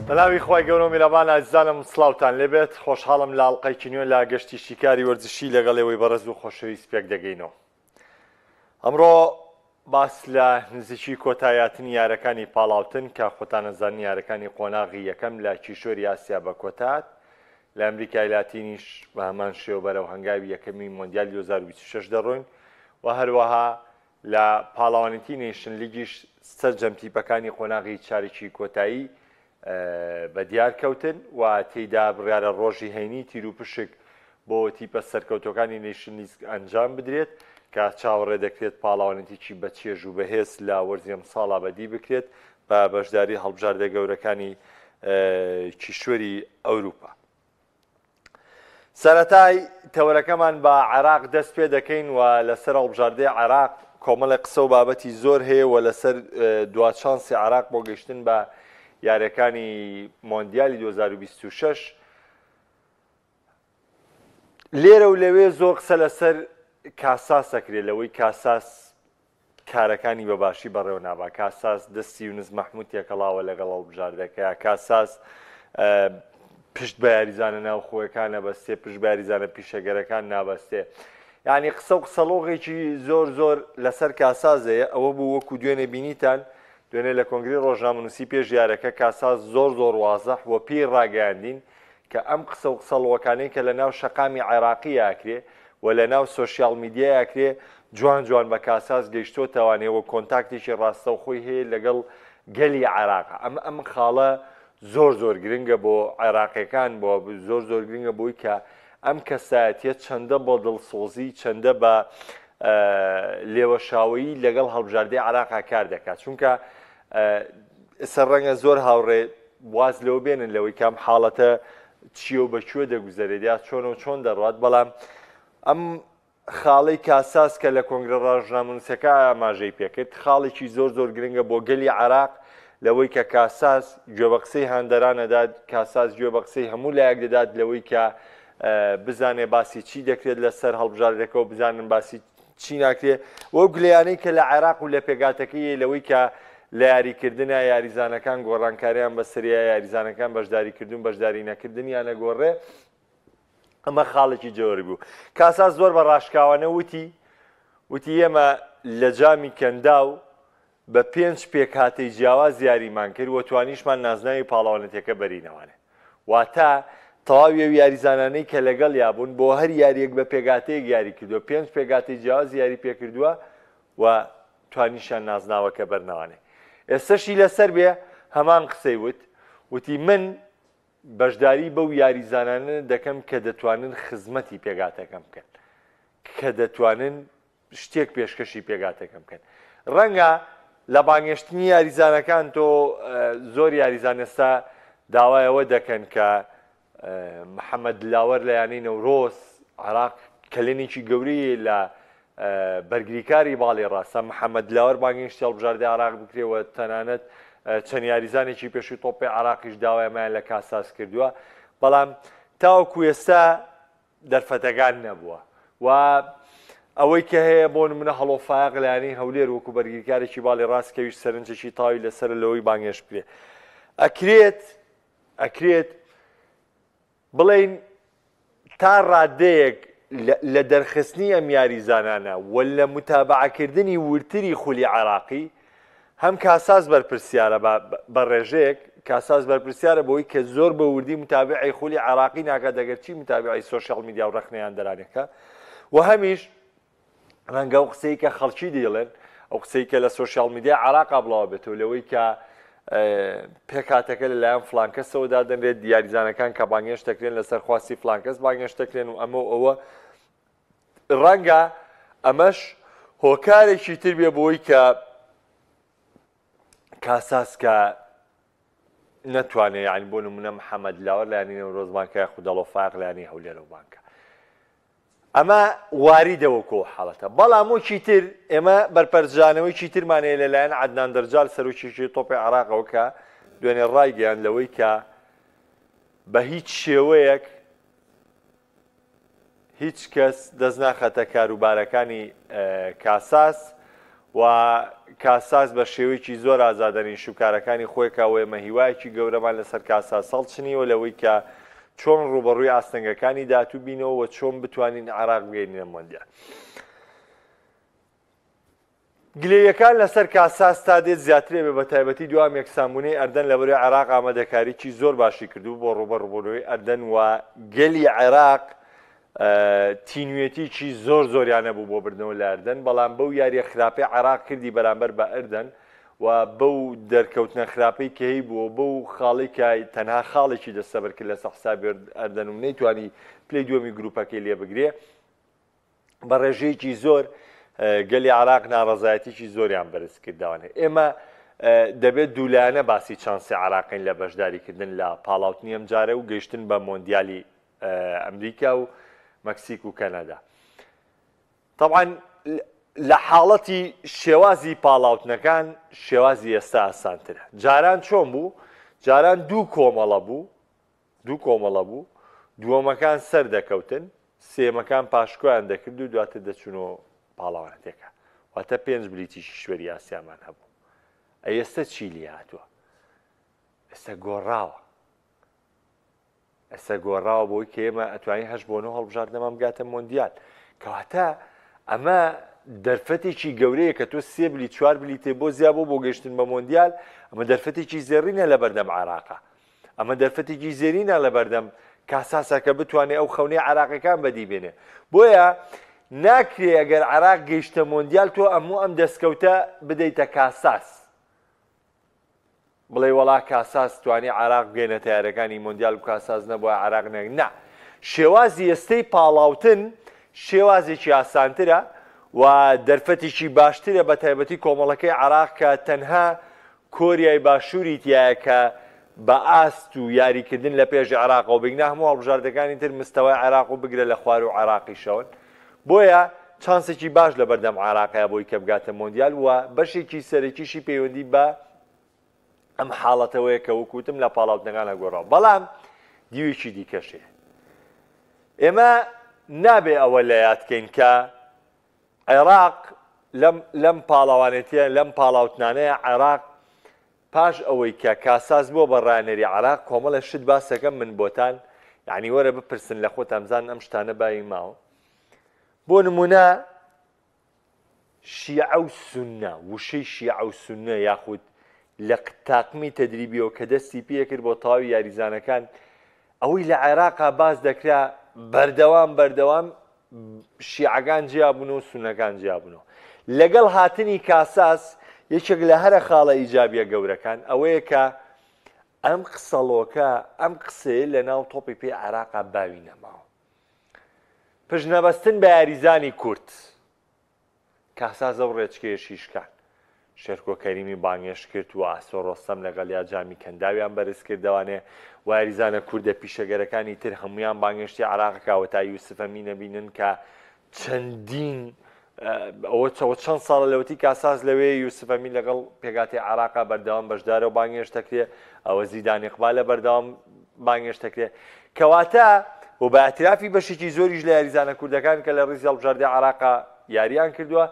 بەناوی خۆی گەورە و میرەبان ئازیزانم سڵاوتان لێبێت خۆشحاڵم لە ئاڵقەیەکی نوێ لە گەشتی شیکاری وەرزشی لەگەڵ ئێوەی بەڕێز و خۆشەویست پێک دەگەینەوە. ئەمڕۆ باس لە نزیکی کۆتاییاتنی یارەکانی پاڵاوتن کە خۆتان نەزانن یارەکانی قۆناغی یەکەم لە کیشۆری ئاسیا بە کۆتات لە ئەمریکای لاتینیش بە هەمان شێوە بەرەو هەنگاوی یەکەمی مۆندیال 2026 دەڕۆین و هەروەها لە پاڵاوانیتی نیشن لیگیش سەرجەم تیپەکانی قۆناغی چارێکی کۆتایی بە دیار کەوتن و تێیدا بڕیارە ڕۆژی هەینی تیر و پشک بۆ تیپە سەرکەوتەکانی نیشن لیگ ئەنجام بدرێت کە چاوەڕێ دەکرێت پاڵاوانێتیی بە چێژ و بەهێز لە وەرزی ئەمساڵا بەدی بکرێت بە بەشداری هەڵبژاردە گەورەکانی کیشوەری ئەوروپا. سەرەتای تەوەرەکەمان بە عێراق دەست پێ دەکەین و لەسەر هەڵبژاردەی عێراق کۆمەڵی قسە و بابەتی زۆر هەیە و لەسەر دوچانسی عێراق بۆ گەیشتن بە یاریەکانی مۆندیالی 2026 لێرە و لەوێ زۆر قسە لەسەر کاساس ئەکرێت لەوەی کاساس کارەکانی بەباشی بەڕێوە نابا. کاساس دەستی یونس مەحموود تێکەڵاوە لەگەڵ هەڵبژاردەکەیە. کاساس پشت بە یاریزانە ناوخۆیەکان نەبەستێ، پشت بە یاریزانە پیشەگەرەکان نابەستێ. یعنی قسە و قسەڵۆغێکی زۆر زۆر لەسەر کاسازەیە. ئەوە بوو وەکو دوێنێ بینیتان دوێنێ لە کۆنگری ڕۆژنامەنووسی پێش یارەکە کاساس زۆر وازەح و پێی ڕاگەیاندین کە ئەم قسە و قسەڵۆکانەی کە لە ناو شەقامی عێراقی ئاکرێ و لە ناو سۆشیال میدیای ئاکرێ جوان بە کاساس گەیشتۆتەوانێەوە کۆنتاکتێکی ڕاستە و خۆی هەیە لەگەڵ گەلی عێراق. ئەم خاڵە زۆر گرنگە بۆ عێراقیەکان، بۆ زۆر گرنگە بۆی کە ئەم کەسایەتیە چەندە بۆ دڵسۆزی چەندە بە لێوەشاوی لەگەڵ هەڵبژاردەی عێراقا کار دەکات. چونکە ئێستا ڕەنگە زۆر هاوڕێ واز لەوە بێنن لەوەی کام حاڵەتە چیە و بەکوێ دەگوزارێت یا چۆن و چۆن دەڕات. بەڵام ئەم خاڵی کاساس کە لە کۆنگرە ڕۆژنامەنووسیەکە ئاماژەی پێکرد خاڵێکی زۆر گرنگە بۆ گەلی عێراق لەوەی کە کاساس گوێ بە قسەی هاندەرانەدات، کاساس گوێ بە قسەی هەموو لایەک دەدات لەوەی کە بزانێ باسی چی دەکرێت لەسەر هەڵبژاردەکە و بزانن باسی چی ناکرێت. وەک لەیانەی کە لە عێراق و لە پێگاتەکەی لەوەی کە لە یاریکردنە یاریزانەکان گۆڕانکاریان بە سریە یاریزانەکان بەشداریکردن بەشداری نەکردنیانە گۆڕێ. ئەمە خاڵێکی جۆری بوو. کاساس زۆر بە ڕاشکاوانە وتی ئێمە لە جامی کەنداو بە 5 پێکهاتەی جیاواز یاریمان کرد و توانیشمان نازناوی پاڵاوانەتەکە بەرینەوانێ. واتە تەواوی یاریزانانەی کە لەگەڵ یابوون بۆ هەر یاریەک بە پێگاتەیەک یاری کردووە، 5 پێگاتەی جیاواز یاری پێکردووە و توانیشان نازناوەکە بەرنەوانێ. ئێستاشی لەسەر بێ هەمان قسەی وتی من بەشداری بەو یاریزانانە دەکەم کە دەتوانن خزمەتی پێگاتەکەم بکەن، کە دەتوانن شتێک پێشکەشی پێگاتەکەم بکەن. ڕەنگە لە بانگێشتنی یاریزانەکان تۆ زۆر یاریزان ئێستا داوایەوە دەکەن کە محەممەد لاوەر لە یانەی نەورۆز عێراق کلێنێکی گەورەی لە بەرگریکاری باڵی ڕاستە محەممەد لاوەر بانگێشتی هەڵبژاردەی عێراق بکرێەوە تەنانەت چەند یاریزانێکی پێشووی تۆپی عێراقیش داوایەمایان لە کاساس کردووە. بەڵام تاوەکو ئێستا دەرفەتەکان نەبووە و ئەوەی کە هەیە بۆ نمونە هەڵۆفایق لایەنەی هەولێر وەکو بەرگریکارێکی باڵی ڕاست کەویش سەرنجێکی تاوی لەسەر لەوەی بانگێش بکرێ. ئەکرێت بڵێن تا ڕادەیەک لە دەرخستنی ئەم یاریزانانە و لە متابعەکردنی ورتری خولی عێراقی هەم کاساس بەرپرسیارە بە ڕێژەیەک کاساس بەرپرسیارە بۆی کە زۆر بە وردی متابعی خولی عێراقی ناکات دەگەرچی متابعی سۆشیال میدیا و ڕخنەیان دەرانەکە و هەمیش ڕەنگە ئەو قسەی کە خەڵکی دەیڵێن ئەو قسەی کە لە سۆشیال میدیا عێراقا بڵاو بێتەوە لەوەی کە پێکاتەکە لەلایەن فلانکەسەوە دادەنرێت یاریزانەکان کە بانگێش دەکرێن لەسەر خواستی فلانکەس بانگێش دەکرێن و ئەوە ڕەنگە ئەمەش هۆکارێکی تر بێ بۆی کە کاساس کە نەتوانێت یعنی بۆ نمونە محەممەد لاوەر لایەنی نەورۆز بانکە یاخود دەڵۆفاق لایەنی هەولێرە بانکە ئەمە واریدەوە کۆ حاڵەتە. بەڵام وەکی تر ئێمە بەرپەرجانەوەیکی ترمانەیە لەلایەن عەدنان دەرجال سەرۆکیی تۆپی عێراقەوە کە دوێنێ ڕایگەیاند لەوەی کە بە هیچ شێوەیەک هیچ کەس دەست ناخەتە کاروبارەکانی کاساس و کاساس بە شێوەیەکی زۆر ئازادەنی شوکارەکانی خۆی کاوێمە هیوایەکی گەورەمان لەسەر کاساس هەڵچنیوە لەوەی کە چۆن ڕوبەڕووی ئاستەنگەکانی داهاتوو بینەوە و چۆن بتوانین عێراق بگەینە مۆندیال. گلەیەکان لەسەر کاساس تا دێت زیاترێ بێ بە تایبەتی دوام یەکسانبوونەی ئەردەن لەبەرەوەی عێراق ئامادەکاریی زۆر باشی کردو بۆ ڕوبەڕووبوونەوەی ئەردەن و گەلی عێراق تینوێتیی زۆر زۆریانە بوو بۆ بردنەوە لە ئەردەن، بەڵام بەو یاریە خراپەی عێراق کردی بەرامبەر بە ئەردەن و بەو دەرکەوتنە خراپەی کە هەی بووە بەو خاڵی کە تەنها خاڵێکی دەستەبەر کرد لە حسابی ئەردەن و نەیتوانی پلەی دووەمی گروپەکەی لێ بگرێ بە ڕێژەیەکی زۆر گەلی عێراق ناڕەزایەتیی زۆریان بەرز کرداوانێ. ئێمە دەبێت دوولایەنە باسی چانسی عێراقین لە بەشداریکردن لە پاڵاوتنی ئەم جارە و گەیشتن بە مۆندیالی ئەمریکا و مەکسیک و کەنەدا. طبعاً لە حاڵەتی شێوازی پاڵاوتنەکان شێوازی ئێستا ئاسانترە. جاران چۆن بوو؟ جاران دوو کۆمەڵە بوو، دووەمەکان سەر دەکەوتن، سێمەکان پاشکۆیان دەکرد و دواتر دەچونەوە پاڵاوانەتێکە، واتە 5 بریتیشی شوێری ئاسیامان هەبوو. ئێستا چی لێ هاتووە؟ ئێستا گۆڕاوە بۆی کە ئێمە ئەتوانین 8 بۆ 9 هەڵبژاردنەمان بگاتە مۆندیال، کەواتە ئەمە دەرفەتێکی گەورەیە کە تۆ 3 بلیت 4 بلیتێ بۆ زیابوو بۆ گەیشتن بە مۆندیال، ئەمە دەرفەتێکی زێڕینە لە بەردەم عێراقا، ئەمە دەرفەتێکی زێرینە لە بەردەم کاساسە کە بتوانێت ئەو خەونەی عێراقیەکان بەدیبێنێ. بۆیە ناکرێ ئەگەر عێراق گەیشتە مۆندیال تۆ ئەم دەستکەوتە بدەیتە کاساس، بڵێ وەڵا کاساس توانی عێراق بگەینە تیارەکانی مۆندیال و کاساس نەبووە عێراق نەک. نا، شێوازی ئێستەی پاڵاوتن شێوازێکی ئاسانترە و دەرفەتێکی باشترە بە تایبەتی کۆمەڵەکەی عێراق کە تەنها کۆریای باشووری تایە کە بە ئاست و یاریکردن لە پێش عێراق و بگنە هەموو هەڵبژاردەکانی تر مستەوای عێراق و بگرە لە خوار و عێراقیشەوەن. بۆیە چانسێکی باش لە بەردەم عێراقەیە بۆی کە بگاتە مۆندیال و بەشێکی سەرەکیشی پەیوەندی بە ئەم حاڵەتەوەیە کە وەکوتم لە پاڵاوتنەکانە گۆڕاوە. بەڵام دیوێکی دیکەشێ، ئێمە نابێ ئەوە لە یادکەین کە عێراق لەم پاڵاوانێتیە لەم پاڵاوتنانەیە عێراق پاش ئەوەی کە کاساس بۆ بەڕانەری عێراق کۆمەڵە شت باسەکەم من بۆتان، یعنی وەرە بپرسن لە خۆتان بزان ئەم شتانە بای ماوە. بۆ نمونە شیعە و سونە، وشەی شیعە و سونە یاخود لە تاقمی تەدریبیەوە کە دەستی پێ کرد بۆ تەواوی یاریزانەکان، ئەوەی لە عێراقا باز دەکرا بەردەوام شیعەکان جیابوون و سونەکان جیابوونەوە. لەگەڵ هاتنی کاساس یەکێک لە هەرە خاڵە ئیجابیە گەورەکان ئەوەیە کە ئەم قسەڵۆکە ئەم قسەیە لە ناو تۆپی پێی عێراقا باوی نەماوە. پژنەبەستن بە یاریزانی کورد، کاساس ئەو ڕێچکەیە شیشکان شێرکۆ کەریمی بانگێش کرد و ئاسۆ ڕۆستەم لەگەڵ یا جامی کەنداویان بەرز کردوانێ و یاریزانە کوردە پیشەگەرەکانی تر هەمویان بانگێشتی عێراقەکەوە تا یوسف ئەمینە بینن کە چەندین ئەوە چەند ساڵە لەوەتی کاساس لەوێ یوسف ئەمین لەگەڵ پێگاتی عێراقا بەردەوام بەشدارە و بانگێشتەکرێ، ئەوە زیدان ئیقبال لە بەردەوام بانگێشتەکرێ، کەواتە و بە ئەترافی بەشێکی زۆریش لە یاریزانە کوردەکان کە لە ڕیزی هەڵبژاردنی عێراقا یاریان کردووە،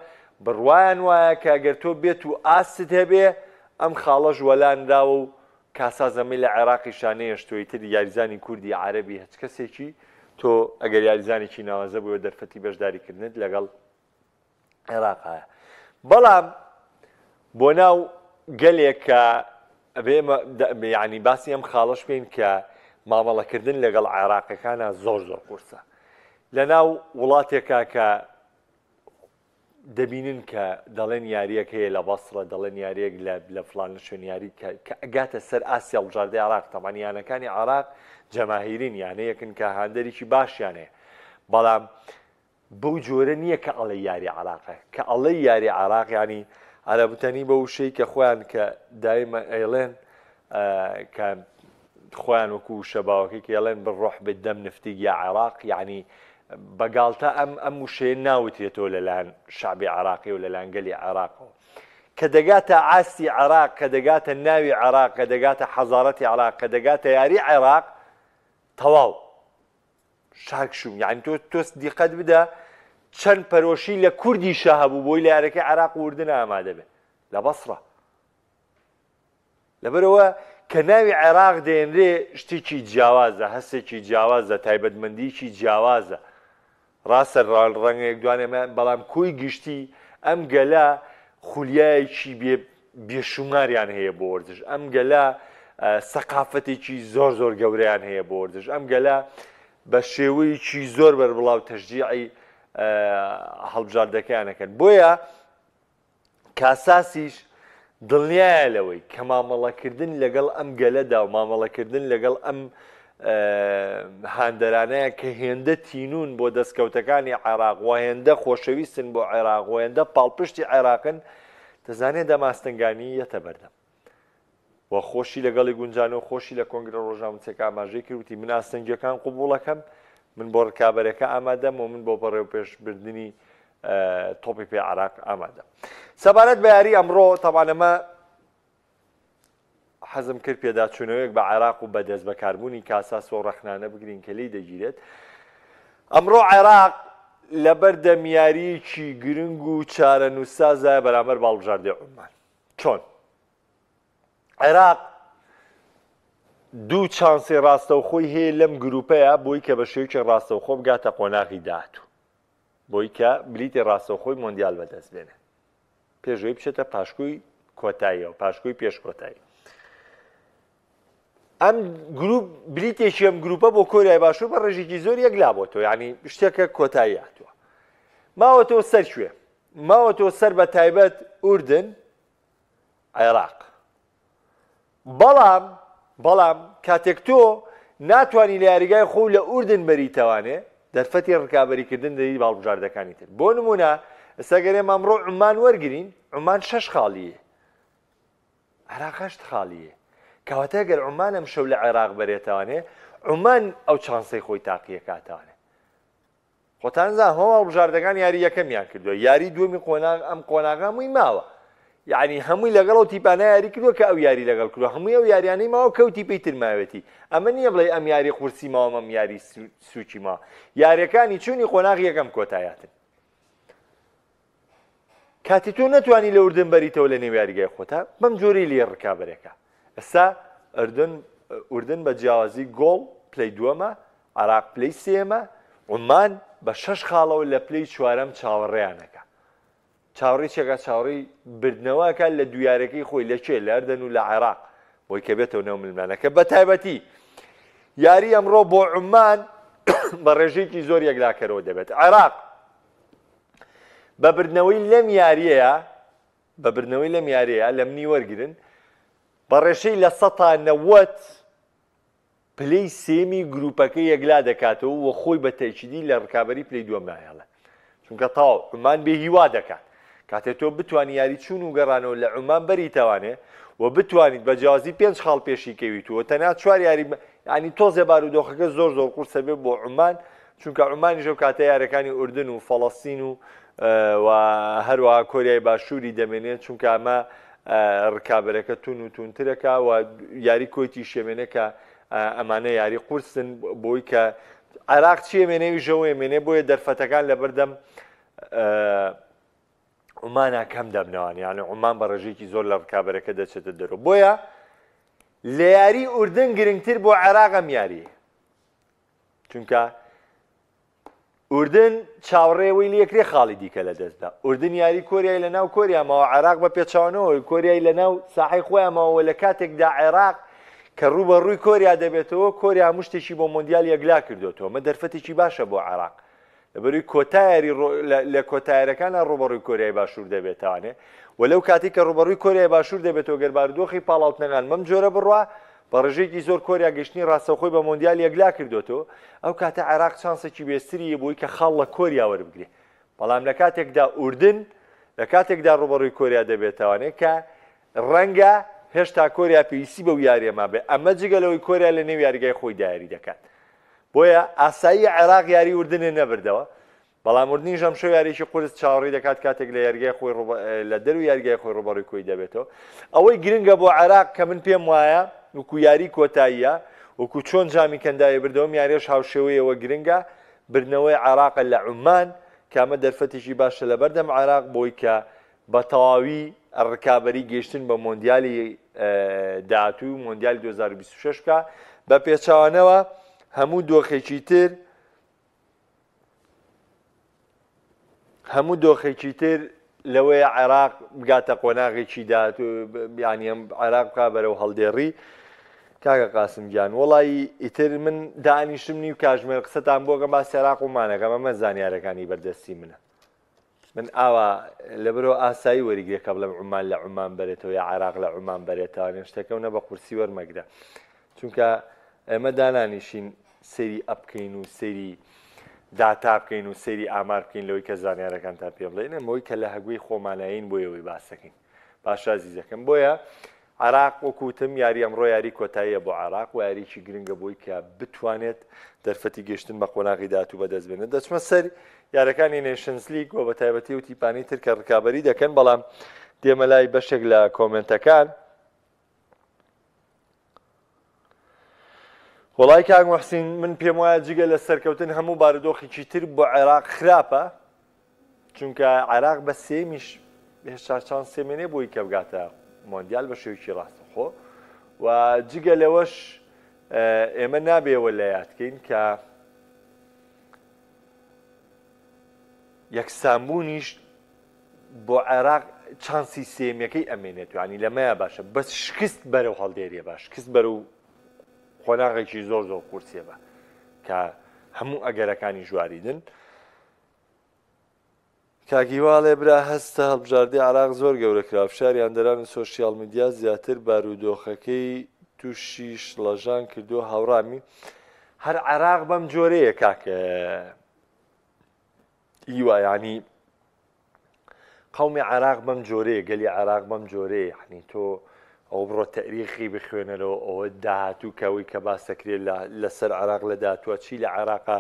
بڕوایان وایە کە ئەگەر تۆ بێت و ئاست هەبێ ئەم خاڵەش وەلانراوە و کاساس ئەمەی لە عێراقی شانەیە شتۆی تر یاریزانی کوردی عەرەبی هیچ کەسێکی تۆ ئەگەر یاریزانێکی ناوازە بووە دەرفەتی بەشداریکردنت لەگەڵ عێراقایە. بەڵام بۆ ناو گەلێک کە یعنی باسی ئەم خاڵەش بین کە مامەڵەکردن لەگەڵ عێراقیەکانە زۆر قورسە. لە ناو وڵاتێکە کە دەبینن کە دەڵێن یاریەک هەیە لە بەسڕە، دەڵێن یاریەک لە فڵان شوێن یاری کە ئەگاتە سەر ئاسیا هەڵبژاردنی عێراق، تەمەن یانەکانی عێراق جەماهیرین یانەیەکن کە هاندەرێکی باشیانەیە، بەڵام بەو جۆرە نییە کە ئەڵێ یاری عێراقە، کە ئەڵێ یاری عێراق ینی عەرەبوتنی بە وشەی کە خۆیان کە دایمە ئەیڵێن کە خۆیان وەکو شەباوەکەی کە ئەڵێن بڕۆح بدەم نفتی یا عێراق، یعنی بەگاڵتە ئەم وشەیە ناوترێتەوە لەلایەن شعبی عێراقی و لەلایەن گەلی عێراقەوە، کە دەگاتە ئاستی عێراق، کە دەگاتە ناوی عێراق، کە دەگاتە حەزارەتی عێراق، کە دەگاتە یاری عێراق، تەواو شارک شوم. یعنی تۆ دیقەت بدە چەند پەرۆشی لە کوردیشە هەبوو بۆی لە یارەکەی عێراق وردن ئامادە بێت لە بەسڕە. لەبەرەوە کە ناوی عێراق دێنرێ شتێکی جیاوازە، هەستێکی جیاوازە، تایبەتمەندیکی جیاوازە. ڕاستە ڕەنگەیەک دوانێمە، بەڵام کۆی گشتی ئەم گەلە خولیایەکی بێشوماریان هەیە بۆ وەرزش، ئەم گەلە سەقافەتێکی زۆر زۆر گەورەیان هەیە بۆ وەرزش، ئەم گەلە بە شێوەیەکی زۆر بەربڵاو تەشجیعی هەڵبژاردەکەیانەکەن. بۆیە کاساسیش دڵنیایە لەوەی کە مامەڵەکردن لەگەڵ ئەم گەلەدا و مامەڵەکردن لەگەڵ ئەم هاندەرانەیە کە هێندە تینون بۆ دەستکەوتەکانی عێراق و هێندە خۆشەویستن بۆ عێراق و هێندە پاڵپشتی عێراقن، دەزانێت دەماستنگانی یەتە بەردەم و خۆشی لەگەڵی گونجانە و خۆشی لە کۆنگرە ڕۆژنامەچێک ئاماژەی کردوتی من ئاستەنگیەکان قوبوڵەکەم، من بۆ ڕکابەرەکە ئامادەم و من بۆ بەڕێوە پێشبردننی تۆپی پێ عێراق ئامادەم. سەبارەت بە یاری ئەمڕۆ تەمانەمە حەزم کرد پێداچوونەوەیەک بە عێراق و بەدەست بەکاربوونی کاساس و ڕەخنانە بگرین کە لی دەگیرێت. ئەمڕۆ عێراق لەبەر دەمیاریکی گرنگ و چارەنووسازە بەرامبەر باڵبژاردەی عومان. چۆن؟ عێراق دوو چانسی ڕاستەوخۆی هەیە لەم گروپەیە بۆی کە بە شێوکی ڕاستەوخۆ بگاتە قۆناغی داهاتوو، بۆی کە بلیتی ڕاستەوخۆی مۆندیال بەدەست بێنێ، پێشەوەی بچێتە پاشکوی کۆتاییەوە، پاشکوی پێش کۆتایی. ئەم گروپ بریتێکی ئەم گروپە بۆ کۆریای باشوور بە ڕێژێکی زۆر یەکلا بۆتەوە، یعنی شتێکە کۆتایی هاتووە. ماوەتەوە سەر کوێ؟ ماوەتەوە سەر بە تایبەت ئوردن، عێراق. بەڵام کاتێک تۆ ناتوانانی لە یاریگای خۆ لە ئوردن بەریتەوانێ، دەرفەتی ڕکابەریکردن دەری باڵبژاردەکانی تر. بۆ نمونە ئێستا گەرێم ئەمڕۆ عومان وەرگرین، عومان 6 خاڵیە، عێراق 8 خاڵیە. کەواتە گەر عومان ئەم شەو لە عێراق بەرێتەوانێ، عومان ئەو چانسەی خۆی تاقیە کاتوانێ. خۆتانزان هەموو هەڵبژاردەکان یاری یەکەمیان کردووە، یاری دووەمی ئەم قۆناغا هەمووی ماوە، یعنی هەمووی لەگەڵ ئەو تیپانە یاری کردووە کە ئەو یاری لەگەڵ کردووە، هەمووی ئەو یاریانەی ماوە کەوتی پێی تر ماوێتی. ئەمە نییە بڵێ ئەم یاری قورسی ماوە ئەم یاری سوچی ماوە، یاریەکانی چوونی قۆناغی یەکەم کۆتاییاتن. کاتی تۆ نەتوانی لە ئوردن بەریتەوە لە نێو یاریگای خۆتا، بەم جۆرەی لێ ڕکابەرێکە. ئێستا ئوردن بە جیاوازی گۆڵ پلەی دووەمە، عێراق پلەی سێمە، عومان بە 6 خاڵەوە لە پلەی چوارەم چاوەڕێیانەکە. چاوەڕێی چێکە؟ چاوەڕێی بردنەوەکە لە دوویارەکەی خۆی لەکێ لە ئەردەن و لە عێراق بۆی کە بێتەوە نێو ملمانەکە. بە تایبەتی یاری ئەمڕۆ بۆ عومان بە ڕێژەیەکی زۆر یەکلاکەرەوە دەبێت. عێراق بە بردنەوەی لەم یاریەیە لە منی وەرگرن بە ڕێژەی لە 190 پلەی سێمی گروپەکەی یەکلا دەکاتەوە و خۆی بە تەیکیدی لە ڕکابەری پلەی دووەم نایەڵێ، چونکە تاو عومان بێ هیوا دەکات. کاتێک تۆ بتوانی یاری چوون و گەڕانەوە لە عومان بەریتەوانێ و بتوانیت بە جیازی 5 خاڵ پێشی کەویتەوە، تەنها 4 یاری، ینی تۆزێ بارودۆخەکە زۆر قورسە بێ بۆ عومان، چونکە عومانیش ئەو کاتە یاریەکانی ئوردن و فەڵەستین و هەروەها کۆریای باشووری دەمێنێت، چونکە ئەمە ڕکابەرەکە تون و تونترەکە و یاری کۆیتی شێمێنە کە ئەمانە یاری قورسن، بۆی کە عێراق چی ئەمێنێوی ژەوە ئەمێنێ، بۆیە دەرفەتەکان لە بەردەم عومانە کەم دەبنەوان، یعنی عومان بە ڕێژەیەکی زۆر لە ڕکابەرەکە دەچێتە دەرەوە. بۆیە لە یاری ئوردن گرنگتر بۆ عێراق ئەم یاریە، چونکە ئوردن چاوەڕێەوەی لەکرێ خاڵی دیکە لە دەستدا. ئوردن یاری کۆریای لە ناو کۆریامەوە، عێراق بە پێچاوانەوە کۆریای لە ناو ساحەی خۆیانمەوە لە کاتێکدا عێراق کە ڕوو بە ڕووی کۆریا دەبێتەوە، کۆریا هەموو شتێکی بۆ مۆندیال یەکلا کردوێتەوە. ئەمە دەرفەتێکی باشە بۆ عێراق، لەبەروی کۆتایاری لە کۆتاییەکانە ڕوبەڕووی کۆریای باشوور دەبێتوانێ، و لەو کاتی کە ڕوبەڕووی کۆریای باشوور دەبێتەوە گەر بارودۆخی پاڵاوتنەکان بەم جۆرە بڕوا، بە ڕێژەیەکی زۆر کۆریا گەشتنی ڕاستەوخۆی بە مۆندیال یەکلا کردوێتەوە، ئەو کاتە عێراق چانسێکی بێستریە بۆی کە خاڵ لە کۆریا وەربگرێ. بەڵام لە کاتێکدا ئوردن لە کاتێکدا ڕوبەڕووی کۆریا دەبێتوانێ کە ڕەنگە هێشتا کۆریا پێویستی بەو یاریەما بێ، ئەمە جگەلەوەی کۆریا لە نێو یاریگای خۆی دایاری دەکات. بۆیە ئاسایی عێراق یاری ئوردنێ نەبردەوە، بەڵام ئوردنیش ئەم شەو یاریی قورس چاوەڕێی دەکات کاتێک لە یاریگای خۆی لە دەروی یاریگای خۆی ڕوبەڕووی کۆی دەبێتەوە. ئەوەی گرنگە بۆ عێراق کە من پێم وایە وەکو یاری کۆتاییە، وەکو چۆن جامی کەندایە بردەوەم یاریش هاوشێوەیەوە گرنگە، بردنەوەی عێراقە لە عومان کامە دەرفەتێکی باشە لە بەردەم عێراق بۆی کە بە تەواوی ڕکابەری گەیشتن بە مۆندیالی داهاتوو مۆندیالی 2026 بکە بە پێچەوانەوە هەموو دۆخێکی تر لەوەیە عێراق بگاتە قۆناغێکی داهاتوو یعنی عێراق بکا بەرەو هەڵدێڕی. کاکە قاسم گیان وڵی ئیتر من دانیشتم نی و کاژمێر قسەتان بۆگەم باسی عێراق و مانەکەم ئەمە زانیارەکانی بەردەستی منە. من ئاوا لەبەرەوە ئاسایی وەریگرێکە بڵێم عومان لە عومان بەرێتەوە یا عێراق لە عومان بەرێتەوە شتەکەونە بە قورسی وەرمەگرە چونکە ئێمە دانانیشین سەیری ئەبکەین و سەیری داتا بکەین و سەیری ئامار بکەین لەوەی کە زانیارەکان تا پێ بڵێن ئەمەوەی کە لە هەگوی خۆمانایین بۆ ئەوەی باسەکەین. باشە عزیزەکەم بۆیە عێراق وەکوتم یاری ئەمڕۆ یاری کۆتاییە بۆ عێراق و یاریی گرنگە بۆی کە بتوانێت دەرفەتی گەشتن بە قۆناغی داهاتوو بەدەست بێنێت. دەچمە سەر یارەکانی نێشنز لیگ و بە تایبەتی و تیپانی تر کە ڕکابەری دەکەن بەڵام دێمە لای بەشێک لە کۆمنتەکان. وڵای کاک موحسین من پێم وایە جگە لە سەرکەوتن هەموو بارودۆخێکی تر بۆ عێراق خراپە چونکە عێراق بە سێمیش هێشتا چانس سێمێنێ بۆی کە بگاتە مۆندیال بە شێوکی ڕاستەخۆ و جگە لەوەش ئێمە نابێەوە لە یادکەین کە یەکسانبوونیش بۆ عێراق چانسی سێمیەکەی ئەمێنێت ینی لەمەیە باشە بەس شکست بەرەو هەڵدێریە باش شکست بەرەو خۆناغێکی زۆر قورسێ بە کە هەموو ئەگەرەکانی ژواریدن. کاگیواڵێ برا هەستە هەڵبژاردی عێراق زۆر گەورەکرا فشاریان دەرانی سۆشیال میدیا زیاتر بارودۆخەکەی تووشی شڵەژان کردو هاوڕامی هەر عێراق بەم جۆرەیە کاکە ئیوە ینی قەومی عێراق بەم جۆرەیە گەلی عێراق بەم جۆرەیە یعنی تۆ ئەو بڕۆ تەریخی بخوێنەرەوە ئەوە داهاتوو کەوەی کە باسەکرێت لەسەر عێراق لە داهاتووە چی لە عێراقا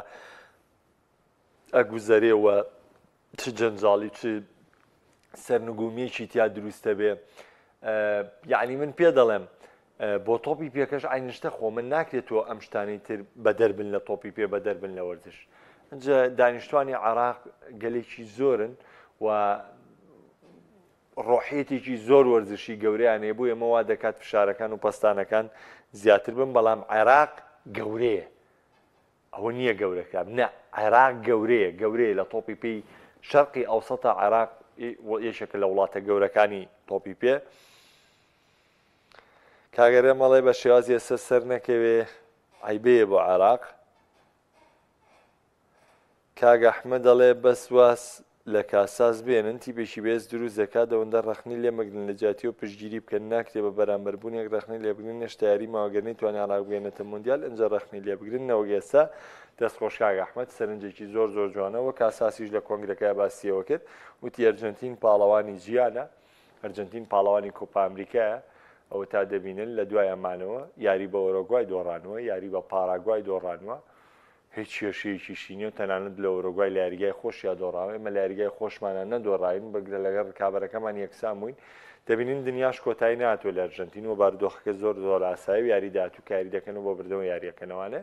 ئەگوزەرێەوە چ جەنجاڵی چ سەرنگومیەکی تیا دروستە بێ. یعنی من پێ دەڵێم بۆ تۆپی پێکەش ئاینشتە خۆ من ناکرێتەوە ئەم شتانی تر بەدەربن لە تۆپی پێ بەدەربن لە وەرزش. ئەنجە دانیشتوانی عێراق گەلێکی زۆرن و ڕۆحیەتێکی زۆر وەرزشی گەورەیانێ بوو ئێمەوا دەکات فشارەکان و پەستانەکان زیاتر بن بەڵام عێراق گەورەیە ئەوە نییە گەورەکە نە عێراق گەورەیە لە تۆپی پێی شەرقی ئەوسەتە عێراق یەکێکە لە وڵاتە گەورەکانی تۆپی پێ. کاگەرێ مەڵێ بە شێوازی ئێستا سەر نەکەوێ عیبەیە بۆ عێراق. کاگە ئەحمەد دەڵێ بەس واس لە کاساس بێنن تیپێکی بێز دروست دەکات دەوەندە ڕەخنی لێمەگرن لە جیاتی و پشتگیری بکەن ناکرێ بە بەرامبەربوونێک ڕەخنی لێبگرن هێشتا یاری ماوەگەرنی توانێت عێراق بگەێنێتە مۆندیال ئەنجە ڕەخنی لێبگرن نەوە ئێستا دەستخۆش کاگە ئەحمەد سەرنجێکی زۆر جوانەوە کاساسیش لە کۆنگرەکەی باسیەوە کرد وتی ئەرجەنتین پاڵەوانی جیانە ئەرجەنتین پاڵەوانی کۆپا ئەمریکایە ئەوە تا دەبینن لە دوای ئەمانەوە یاری بە ئۆرۆگوای دۆڕانەوە یاری بە پاراگوای دۆڕانوە هیچ کێشەیەکی شینی و تەنانەت لە ئۆرۆگوای لە یاریگای خۆش یا دۆڕاوە ئێمە لە یاریگای خۆشمانە نەدۆڕاین بەگرە لەگەڵ ڕکابەرەکەمان یەکسان بووین دەبینین دنیاش کۆتایی ناتوە لە ئەرجەنتین و بارودۆخەکە زۆر ئاسایی و یاری داهاتوو کاری دەکەن و بۆ بردنەوە یاریەکەنەوانە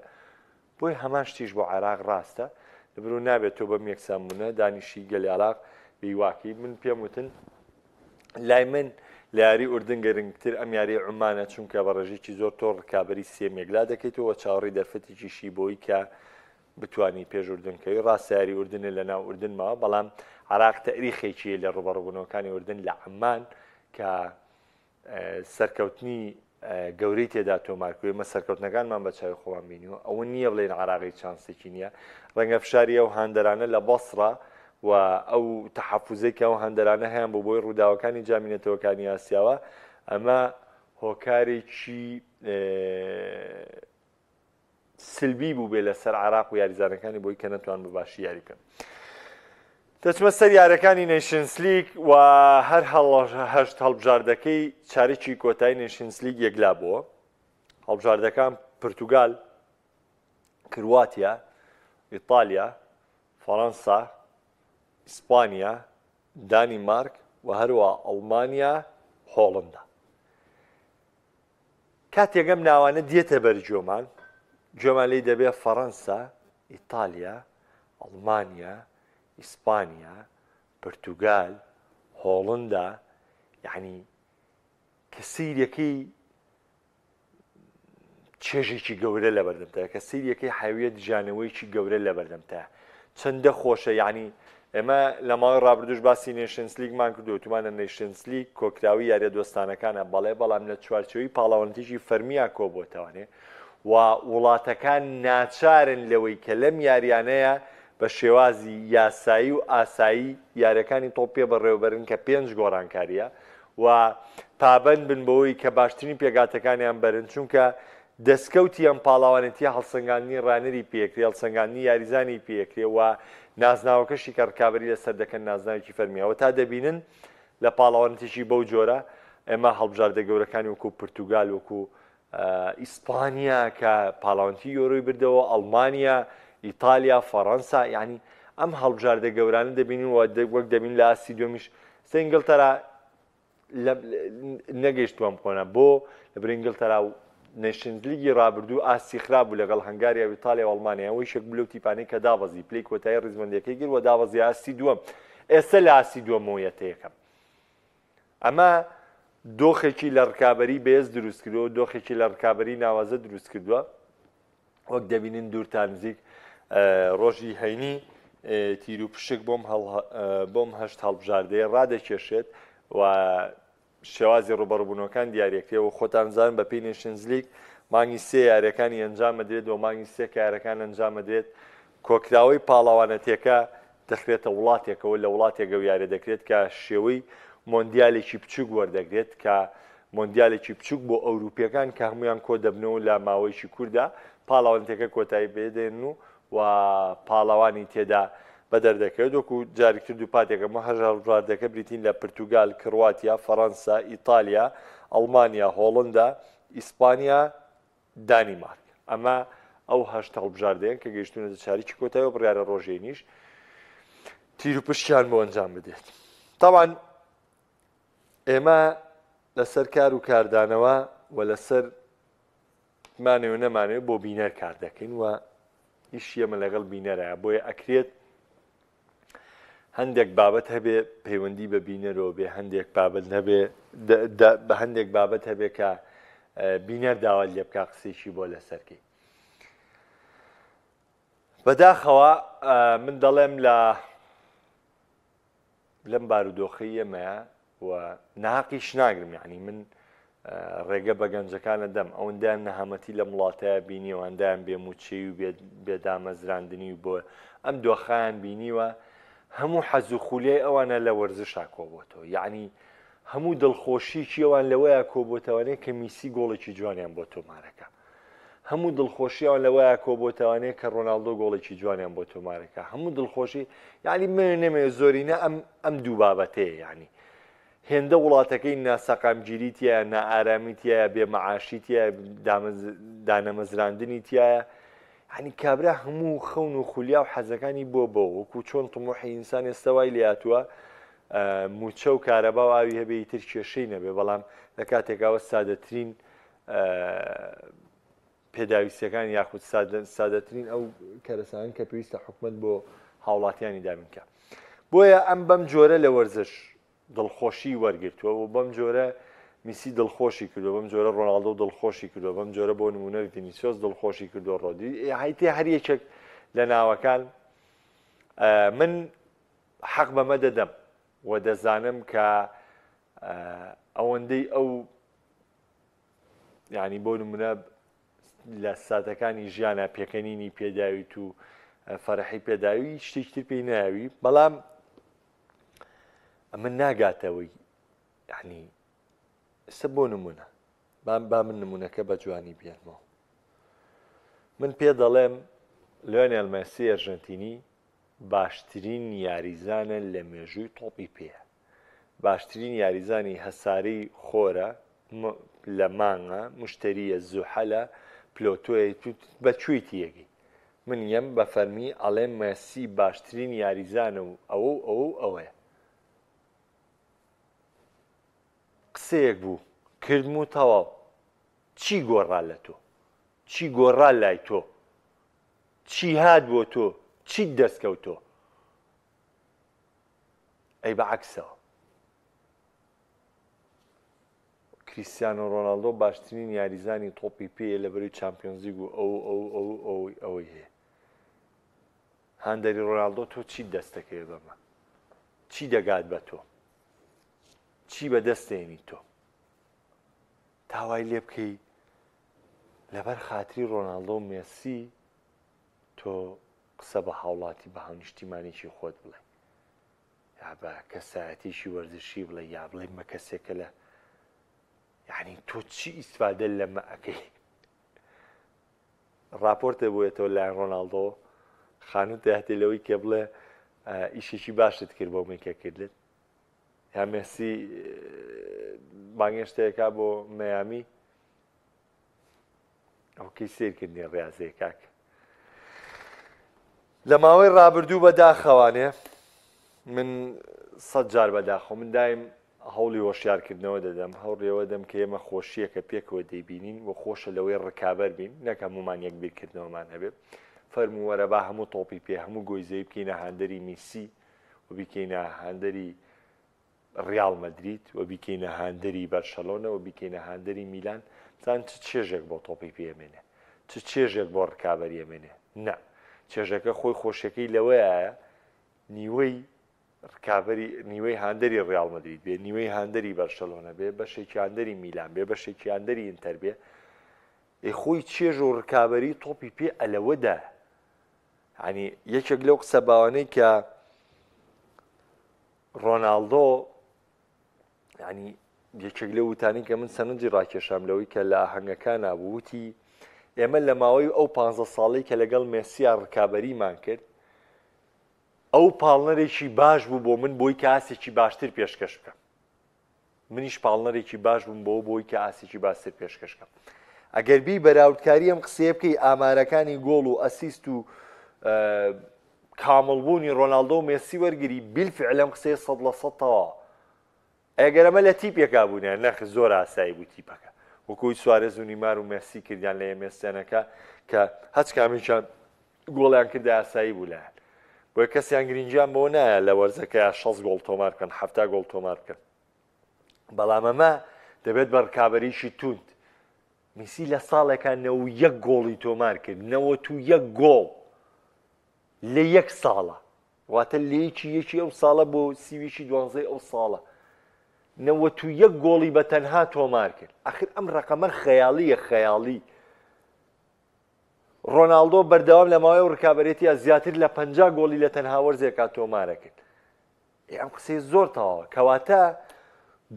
بۆی هەمان شتیش بۆ عێراق ڕاستە لەبەرەوە نابێت تۆ بەم یەکسان بوونە دانیشی گەلی عێراق بێواکی من پێم وتن لای من لە یاری ئوردن گەرنگتر ئەم یاری عومانە چونکە بە ڕێژێکی زۆر تۆ ڕکابەری سێمێکلا دەکەیتەوە چاوەڕی دەرفەتێکیشی بۆی کە بتوانی پێش ئوردنکەوی ڕاستە یاری ئوردنە لە ناو ئوردنمەوە بەڵام عێراق تەریخێکی لە ڕوبەڕووبوونەوەکانی ئوردن لە عەمان کە سەرکەوتنی گەورەی تێدا تۆمارکردووە ئێمە سەرکەوتنەکانمان بە چاوی خۆمان بینیوە ئەوە نییە بڵێن عێراقی چانسێکی نییە ڕەنگە فشاری ئەو هاندەرانە لە بەسڕە و ئەو تەحەفوزەی کە ئەو هەندەرانە هەیەن بۆ بۆی ڕووداوەکانی جامینەتەوەکانی ئاسیاوە ئەمە هۆکارێکی سلبی بوو بێ لەسەر عێراق و یاریزانەکانی بۆی کە نەتوان بە باشی یاری بکەن. دەچمە سەر یاریەکانی نێشنز لیگ و هەر هەشت هەڵبژاردەکەی چارێکی کۆتایی نێشنز لیگ یەکلا بووە. هەڵبژاردەکان پرتوگال، کرواتیا، ئیتالیا، فەڕەنسا، ئیسپانیا، دانیمارک و هەروە ئەڵمانیا، هۆڵندا. کاتێک ئەم ناوانە دێتە بەرجۆمان گوێمان لێی دەبێت فەڕەنسا، ئیتالیا، ئەڵمانیا، ئیسپانیا، پرتوگال، هۆڵندا، یعنی کە سیرەکەی چێژێکی گەورە لە بەردەمتە، کە سیرەکەی حەویەت ژانەوەیکی گەورە لە بەردەمتە، چەندە خۆشە. یعنی ئێمە لە ماوەی ڕابردوش باسی نێشنز لیگمان کردو، تومانە نێشنز لیگ کۆکراوی یاریە دۆستانەکانە، بەڵێ بەڵام لە چوارچەوەی پاڵەوەندیی فەرمیە کۆبووتەوانێ و وڵاتەکان ناچارن لەوەی کە لەم یاریانەیە بە شێوازی یاسایی و ئاسایی یاریەکانی تۆپێ بەڕێوەبەرن کە 5 گۆڕانکاریە و پابەند بن بەوەی کە باشترین پێگاتەکانیان بەرن، چونکە دەستکەوتی ئەم پاڵاوانەتی هەڵسەنگاندنی ڕانەری پێکرێ، هەڵسەنگاندنی یاریزانی پێکرێ و نازناوەکەشی کە ڕکابەری لەسەر دەکەن نازناوێکی فەرمیەوە تا دەبینن لە پاڵاوانێتیشی بەو جۆرە ئێمە هەڵبژاردە گەورەکانی وەکو پرتوگال، وەکو ئیسپانیا کە پاڵاوانتی یۆرۆی بردەوە، ئەڵمانیا، ئیتالیا، فەڕەنسا، یعنی ئەم هەڵبژاردە گەورانە دەبینین وەک دەبین لە ئاسی دومیش. ئینگلتەرا نەگەیشتووەم خۆنە بۆ لەبەر ئینگلتەرا و نێشنز لیگی ڕابردوو ئاسی خراپ بوو لەگەڵ هەنگاریا و ئیتالیا و ئەڵمانیا، ئەوەی شێک بلو تیپانەی کە داوەزی پلەی کۆتایی ڕیزبەندیەکەی گر و داوەزی ئاسی دووەم. ئێستا لە ئاسی دووەمەوەیەتە یەکەم. ئەمە دۆخێکی لە ڕکابەری بەهێز دروست کردووە، دۆخێکی لە ڕکابەری ناوازە دروست کردووە. وەک دەبینین دوورتان نزیک ڕۆژی هەینی تیر و پشک بۆم هەشت هەڵبژاردەیە ڕادەکێشێت و شێوازی ڕوبەڕووبوونەوەکان دیارەکرێەوە. خۆتان زانن بە پێی نێشنز لیگ مانگی 3 یاریەکانی ئەنجامە درێت و مانگی 3 کە یاریەکان ئەنجامە درێت. کۆکراوەی پاڵەوانەتیەکە دەخرێتە وڵاتێکەوە، لە وڵاتێکە و یارە دەکرێت کە شێوەی مۆندیالێکی بچووک وەردەگرێت، کە مۆندیالێکی بچووک بۆ ئەوروپیەکان کە هەمویان کۆ دەبنەوە لە ماوەیەکی کووردا، پاڵەوانەتەکە کۆتایی پێدێن و پاڵەوانی تێدا بەدەردەکەوێت. وەکو جارێکتر دووپاتێکەمە هەژاڕژاردەکە بریتین لە پرتوگال، کرواتیا، فەڕەنسا، ئیتالیا، ئەڵمانیا، هۆڵندا، ئیسپانیا، دانیمارک. ئەمە ئەو هەشت هەڵبژاردەیەن کە گەیشتونەتە چاریکی کۆتاییەوە بڕیارە ڕۆژێنیش تیر و پشتیان بۆ ئەنجام بدێت. تاوان ئێمە لەسەر کار و کاردانەوە و لەسەر مانێ و نەمانێ بۆ بینەر کار دەکەین و ئیشی ئێمە لەگەڵ بینەرە، بۆیە ئەکرێت هەندێک بابەت هەبێ پەیوەندی بە بینەرەوە بێ، هەندێک بابەت هەبێ بە هەندێک بابەت هەبێ کە بینەر داوا لێ بکە قسێکی بۆ لەسەرکەی. بەداخەوە من دەڵێم لەم بارودۆخەی ئێمەیە و ناقیش ناگرم، یعنی من ڕێگە بە گەنجەکانە دەم ئەوەندیان نەهامەتی لە وڵاتەیە بینیەوە، ئەندیان بێموچەی و بێدامەزراندنی و بۆ ئەم دۆخەیان بینیوە هەموو حەز و خولیای ئەوانە لە وەرزشا کۆبووتەوە، یعنی هەموو دڵخۆشیکی ئەوان لەوەیە کۆبووتەوانەیە کە میسی گۆڵێکی جوانیان بۆ تۆمارەکە، هەموو دڵخۆشییان لەوەیە کۆبووتەوانەیە کە ڕۆناڵدۆ گۆڵێکی جوانیان بۆ تۆمارەکە، هەموو دڵخۆشی، یعنی من نەمێ زۆرینە ئەم دوو بابەتەیە، یعنی هێندە وڵاتەکەی ناسەقامگیری تایە، نائارامی تایە، بێمەعاشی تایە، دانەمەزراندنی تایە، یعنی کابرا هەموو خەون و خولیا و حەزەکانی بۆ وەکو چۆن تموحی ئینسان ئێستا وای لێهاتووە موچە و کارەبا و ئاوی هەبێ ئیتر کێشەی نەبێ، بەڵام لە کاتێکاوە سادەترین پێداویستەکان یاخود سادەترین ئەو کەرەسانن کە پێویستە حکومەت بۆ هاوڵاتیانی دابنکە. بۆیە ئەم بەم جۆرە لە وەرزش دڵخۆشی وەرگرتووە و بەم جۆرە میسی دڵخۆشی کردو، بەم جۆرە ڕۆناڵدۆ دڵخۆشی کردو، بەم جۆرە بۆ نمونە ڤینیسیۆس دڵخۆشی کردو، ڕۆدی هایتێ هەر یەکێک لە ناوەکان من حەق بەمە دەدەم و دەزانم کە ئەوەندەی ئەو یعنی بۆ نمونە لە ساتەکانی ژیانە پێکەنینی پێداویت و فەرحی پێداوی شتێکتر پێی ناوی، بەڵام من ناگاتەوەی یعنی ئێستا بۆ نمونە با من نمونونەکە بە جوانی بێنمەوە. من پێ دەڵێم لیۆنێل مێسی ئەرژەنتینی باشترین یاریزانە لە مێژووی تۆپی پێە، باشترین یاریزانی هەساری خۆرە لە مانگە، مشتریە زوحەلە، پلۆتۆی بەچووی تیەگەی. من یەم بە فەرمی ئەڵێم مێسی باشترین یاریزانە و ئەوەیە. قسەیەک بوو کردم و تەواو. چی گۆڕا لە تۆ؟ چی گۆڕا لای تۆ؟ چی هات بۆ تۆ؟ چیت دەستکەوتۆ؟ ئەی بەعەکسەوە کریستیانۆ ڕۆناڵدۆ باشترین یاریزانی تۆپی پێیە لە بەروی چامپیۆنز لیگ و ئەوەی هەیە. هەندێری ڕۆناڵدۆ تۆ چی دەستەکەی بەمە؟ چی دەگات بە تۆ؟ چی بەدەستێنی تۆ؟ تاوای لێ بکەی لەبەر خاتری ڕۆناڵدۆ و مێسی تۆ قسە بە هاوڵاتی بە هاونیشتیمانێکی خۆت بڵێ، یا بە کەسایەتیشی وەرزشی بڵێ، یا بڵێ مە کەسێکە لە یعنی تۆ چی ئیسفادە لەمە ئەەکەی؟ راپۆرتە بۆیێتەوە لایەن ڕۆناڵدۆ خانوو دەهاتێ لەوەی کە بڵێ ئیشێکی باشت کرد بۆ مێکە کردت، یا مێسی بانگێشتەیەکا بۆ مەیامی ئەوکەی سیرکردنی ڕاضەیە کاکە. لە ماوەی ڕابردوو بەداخەوانێ من 100 جار بەداخۆ من دایم هەوڵی هۆشیارکردنەوە دەدەم، هەوڕێەوە دەم کە ئێمە خۆشیەکە پێکەوە دەیبینین و خۆشە لەوەی ڕکابەر بین، نەکە هەمومان یەک بیرکردنەوەمان هەبێ. فەرموو وەرە با هەموو تۆپی پێ هەموو گۆیزەی بکەینە هاندەری میسی و بیکەینە هاندەری ڕیاڵ مەدریت و بیکەینە هاندەری بەرشەلۆنە و بیکەینە هاندەری میلان. زان چ چێژێک بۆ تۆپی پێمێنێ، چ چێژێک بۆ ڕکابەری ئەمێنێ؟ نە، چێژەکە خۆی خۆشیەکەی لەوەیە نیوەی ڕکابەری نیوەی هاندەری ڕیاڵ مەدریت بێ، نیوەی هاندەری بەرشەلۆنە بێ، بەشێکی هاندەری میلان بێ، بەشێکی هاندەری ئینتەر بێ. خۆی چێژ و ڕکابەری تۆپی پێ ئەلەوەدا. ینی یەکێک لەو قسە باوانەی کە ڕۆناڵدۆ ینی یەکێک لە وتانی کە من سەنجی ڕاکێشام لەوەی کە لە ئاهەنگەکان نابووتی ئێمە لە ماوەی ئەو 15 ساڵەی کە لەگەڵ مێسییا ڕکابەریمان کرد ئەو پاڵنەرێکی باش بوو بۆ من بۆی کە ئاسێکی باشتر پێشکەش بکەم. منیش پاڵنەرێکی باش بووم بۆی کە ئاسێکی باشتر پێشکەش بکەم. ئەگەر بی بەراوردکاری ئەم قسەیە بکەی ئامارەکانی گۆڵ و ئەسیست و کامڵبوونی ڕۆناڵدۆ و مێسی وەرگری بیلفعل ئەم قسەیە 100% تەواوە. ئەگەر ئەمە لە تیپێکا بوونیان نەخ زۆر ئاسایی بوو تیپەکە، وەکوی سوارێز و نیمار و مێسی کردیان لە ئێمێستێنەکە کە هەچ کامیشان گۆڵیان کردە ئاسایی بوو لایەن. بۆیە کەسیان گرنگیان بۆ نایە لە وەرزەکە 6 گۆڵ تۆمار بکەن، 7 گۆڵ تۆمار بکەن. بەڵام ئەمە دەبێت بە ڕکابەریشی توند. میسی لە ساڵێکە 91 گۆڵی تۆمار کرد، 91 گۆڵ لە یەک ساڵە، واتە لە یەکی ئەو ساڵە بۆ سیویشی 12 ئەو ساڵە 91 گۆڵی بە تەنها تۆمار کرد. ئەخر ئەم ڕقەمە خەیاڵیە، خەیاڵی. ڕۆناڵدۆ بەردەوام لە ماوەی ڕکابەرێتیە زیاتر لە 50 گۆڵی لە تەنها وەرزێکا تۆمارە کرد. ئەم قسەی زۆر تەواوە، کەواتە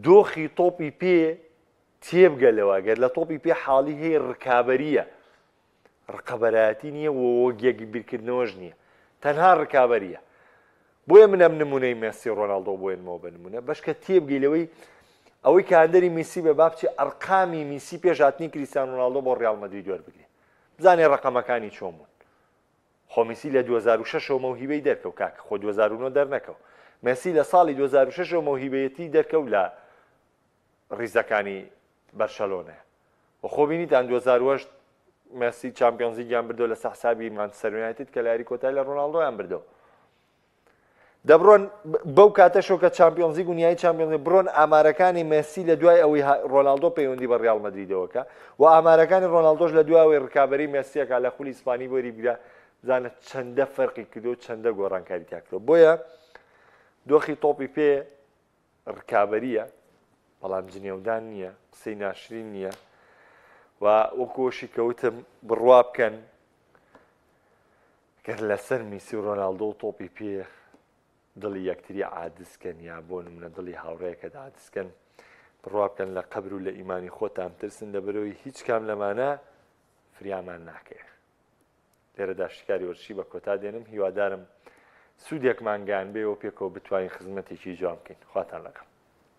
دۆخی تۆپی پێ تێبگەلەوە. گەر لە تۆپی پێ حاڵی هەیە ڕکابەریە، ڕقەبەرایەتی نییە و وەگێک بیرکردنەوەش نییە، تەنها ڕکابەریە. بۆیە من ئەم نمونەی مێسی ڕۆناڵدۆ بۆێنمەوە بە نمونە بەشکە تێبگەیلەوەی ئەوەی کە هەندەری میسی بە بابچی ئەرقامی میسی پێشاتنی کریستیانۆ ڕۆناڵدۆ بۆ ڕیاڵ مەدرید وەربگرێ، بزانێ ڕقەمەکانی چۆن بوون. خۆ میسی لە 2006 مەوهیبەی دەرکەوت کاکە، خۆ 2009 دەرنەکەوت. مێسی لە ساڵی 2006 مەوهیبەتی دەرکەوت لە ڕیزەکانی بەرشەلۆنە. و خۆ بینیتان 2008 مێسی چامپیۆنز لیگیان بردەوە لە حسابی مانچستەر یونایتد کە لاری کۆتایی لە ڕۆناڵدۆیان بردەوە. دەبڕۆن بەو کاتەشەوە کە چامپیۆنز لیگ و نیایی چامپیۆنز لیگ بڕۆن ئامارەکانی مێسی لە دوای ئەوەی ڕۆناڵدۆ پەیوەندی بە ڕیاڵ مەدریدەوەکە و ئامارەکانی ڕۆناڵدۆش لە دوای ئەوەی ڕکابەری مێسیەکە لە خولی ئیسپانی بۆری بیرا بزانە چەندە فەرقی کردو و چەندە گۆڕانکاری تیا کردەوە. بۆیە دۆخی تۆپی پێ ڕکابەریە، بەڵام جنێودان نییە، قسەی ناشرین نییە. و وەکۆشی کەوتم بڕوا بکەن گەر لەسەر میسی و ڕۆناڵدۆ و تۆپی پێ دڵی یەکتری عادزکەن یا بۆ نمونە دڵی هاوڕێیەکە عادزکەن، بڕوا بکەن لە قەبر و لە ئیمانی خۆتان ترسن لەبەرەوەی هیچ کام لەمانە فریامان ناکەێ. لێرەدا شکاری وەرشی بە کۆتا دێنم، هیوادارم سوودێکمان گیان بێەوە پێکەوە بتوانین خزمەتێکی جوان بکەین. خواتان لەگەڵ.